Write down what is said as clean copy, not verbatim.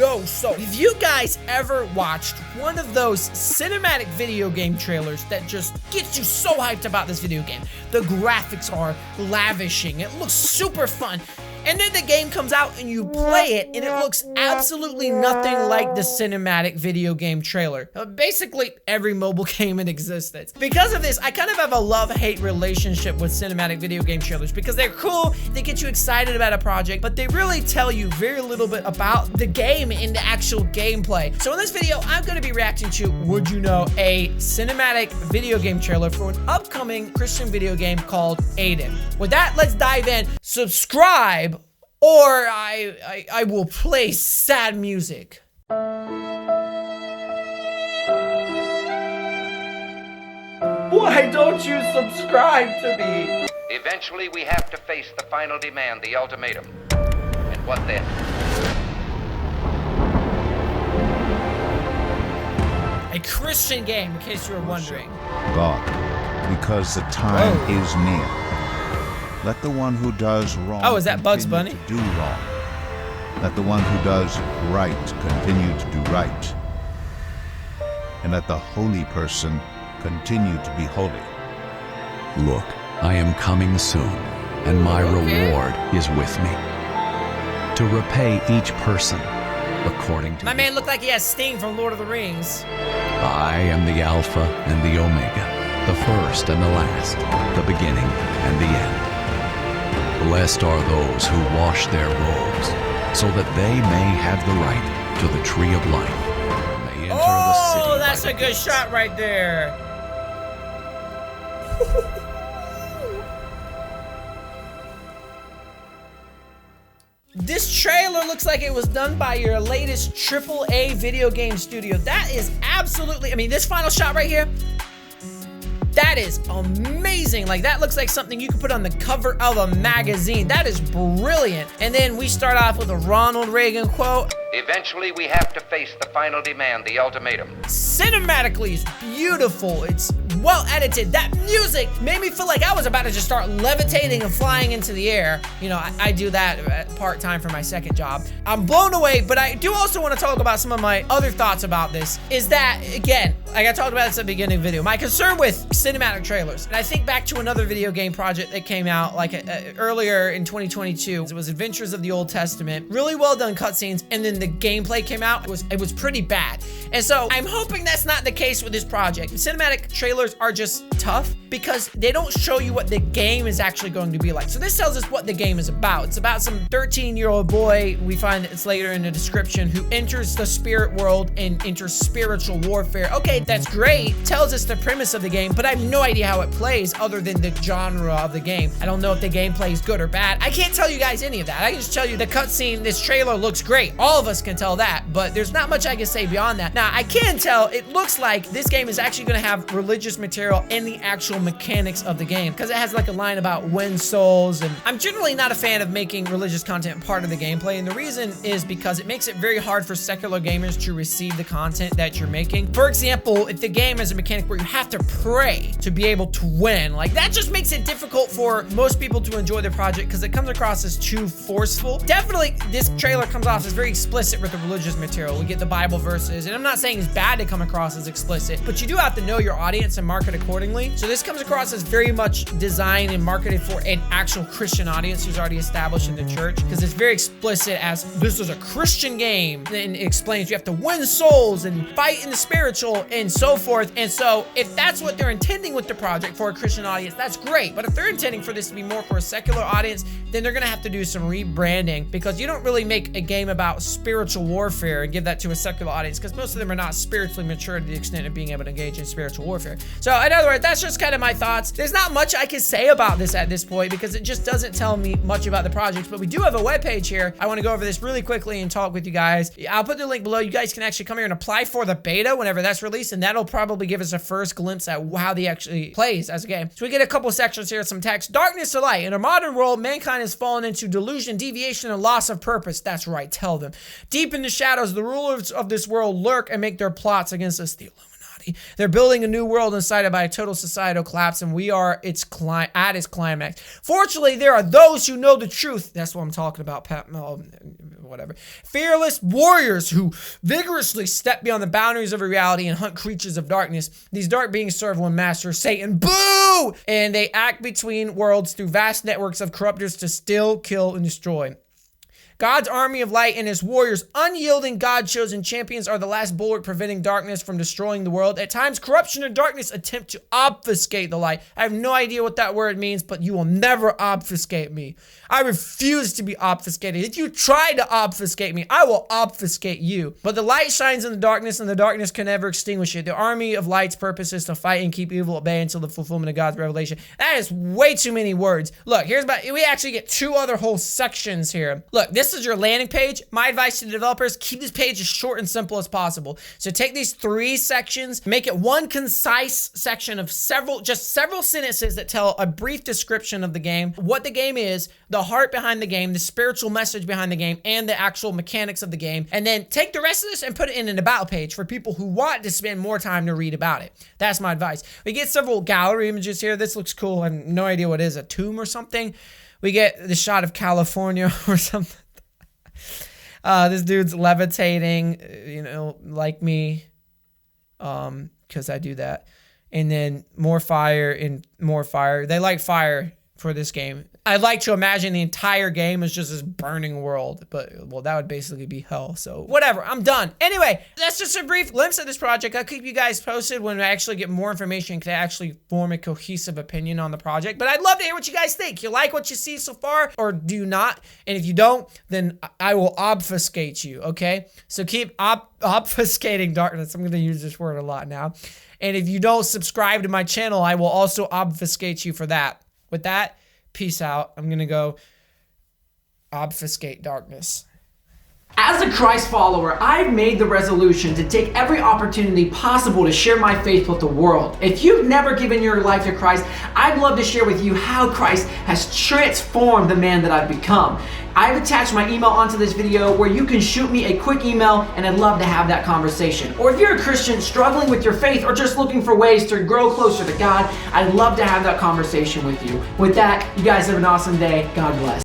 Yo, so have you guys ever watched one of those cinematic video game trailers that just gets you so hyped about this video game? The graphics are lavishing, it looks super fun. And then the game comes out and you play it and it looks absolutely nothing like the cinematic video game trailer. Basically every mobile game in existence. Because of this, I kind of have a love-hate relationship with cinematic video game trailers because they're cool, they get you excited about a project, but they really tell you very little bit about the game and the actual gameplay. So in this video, I'm going to be reacting to, would you know, a cinematic video game trailer for an upcoming Christian video game called Aiden. With that, let's dive in. Subscribe, or I will play sad music. Why don't you subscribe to me? Eventually, we have to face the final demand, the ultimatum. And what then? A Christian game, in case you were wondering. God, because the time is near. Let the one who does wrong is that Bugs Bunny? To do wrong. Let the one who does right continue to do right. And let the holy person continue to be holy. Look, I am coming soon, and my reward is with me, to repay each person according to My man looked like he has Sting from Lord of the Rings. I am the Alpha and the Omega, the first and the last, the beginning and the end. Blessed are those who wash their robes, so that they may have the right to the tree of life. May enter the city. Oh, that's a good shot right there. This trailer looks like it was done by your latest AAA video game studio. That is absolutely, I mean, this final shot right here, that is amazing. Like, that looks like something you could put on the cover of a magazine. That is brilliant. And then we start off with a Ronald Reagan quote. Eventually, we have to face the final demand, the ultimatum. Cinematically, it's beautiful. It's well edited. That music made me feel like I was about to just start levitating and flying into the air. You know, I do that part-time for my second job. I'm blown away, but I do also want to talk about some of my other thoughts about this. Is that, again, like I talked about this at the beginning of the video, my concern with cinematic trailers. And I think back to another video game project that came out like earlier in 2022. It was Adventures of the Old Testament. Really well done cutscenes, and then the gameplay came out. It was pretty bad. And so I'm hoping that's not the case with this project. Cinematic trailers are just tough because they don't show you what the game is actually going to be like. So this tells us what the game is about. It's about some 13-year-old boy, we find it's later in the description, who enters the spirit world and enters spiritual warfare. Okay, that's great. Tells us the premise of the game, but I have no idea how it plays other than the genre of the game. I don't know if the gameplay is good or bad. I can't tell you guys any of that. I can just tell you the cutscene, this trailer looks great. All of us can tell that, but there's not much I can say beyond that. Now, I can tell it looks like this game is actually going to have religious material in the actual mechanics of the game, because it has like a line about win souls, and I'm generally not a fan of making religious content part of the gameplay, and the reason is because it makes it very hard for secular gamers to receive the content that you're making. For example, if the game has a mechanic where you have to pray to be able to win, like that just makes it difficult for most people to enjoy the project because it comes across as too forceful. Definitely, this trailer comes off as very explicit with the religious material. We get the Bible verses, and I'm not saying it's bad to come across as explicit, but you do have to know your audience and market accordingly. So this comes across as very much designed and marketed for an actual Christian audience who's already established in the church, because it's very explicit as this is a Christian game, and it explains you have to win souls and fight in the spiritual and so forth. And so if that's what they're intending with the project for a Christian audience, that's great. But if they're intending for this to be more for a secular audience, then they're gonna have to do some rebranding, because you don't really make a game about spiritual warfare and give that to a secular audience, because most of them are not spiritually mature to the extent of being able to engage in spiritual warfare. So in other words, that's just kind of my thoughts. There's not much I can say about this at this point because it just doesn't tell me much about the project, but we do have a webpage here. I want to go over this really quickly and talk with you guys. I'll put the link below. You guys can actually come here and apply for the beta whenever that's released, and that'll probably give us a first glimpse at how the actually plays as a game. So we get a couple sections here, some text. Darkness to light. In a modern world, mankind has fallen into delusion, deviation, and loss of purpose. That's right, tell them. Deep in the shadows, the rulers of this world lurk and make their plots against us. The Illuminati. reality. They're building a new world incited by a total societal collapse, and we are at its climax. Fortunately, there are those who know the truth. That's what I'm talking about, Pat. Whatever. Fearless warriors who vigorously step beyond the boundaries of reality and hunt creatures of darkness. These dark beings serve one master, Satan. Boo! And they act between worlds through vast networks of corruptors to steal, kill, and destroy. God's army of light and his warriors, unyielding God-chosen champions, are the last bulwark preventing darkness from destroying the world. At times, corruption and darkness attempt to obfuscate the light. I have no idea what that word means, but you will never obfuscate me. I refuse to be obfuscated. If you try to obfuscate me, I will obfuscate you. But the light shines in the darkness, and the darkness can never extinguish it. The army of light's purpose is to fight and keep evil at bay until the fulfillment of God's revelation. That is way too many words. Look, we actually get 2 other whole sections here. Look, this is your landing page. My advice to the developers, keep this page as short and simple as possible. So take these 3 sections, make it one concise section of several sentences that tell a brief description of the game, what the game is, the heart behind the game, the spiritual message behind the game, and the actual mechanics of the game. And then take the rest of this and put it in an about page for people who want to spend more time to read about it. That's my advice. We get several gallery images here. This looks cool. I have no idea what it is, a tomb or something. We get the shot of California or something. This dude's levitating, like me, because I do that. And then more fire and more fire. They like fire for this game. I'd like to imagine the entire game is just this burning world, but, well, that would basically be hell, so whatever, I'm done. Anyway, that's just a brief glimpse of this project. I'll keep you guys posted when I actually get more information and can actually form a cohesive opinion on the project, but I'd love to hear what you guys think. You like what you see so far, or do you not? And if you don't, then I will obfuscate you, okay? So keep obfuscating darkness. I'm going to use this word a lot now. And if you don't subscribe to my channel, I will also obfuscate you for that. With that, peace out. I'm going to go obfuscate darkness. As a Christ follower, I've made the resolution to take every opportunity possible to share my faith with the world. If you've never given your life to Christ, I'd love to share with you how Christ has transformed the man that I've become. I've attached my email onto this video where you can shoot me a quick email, and I'd love to have that conversation. Or if you're a Christian struggling with your faith or just looking for ways to grow closer to God, I'd love to have that conversation with you. With that, you guys have an awesome day. God bless.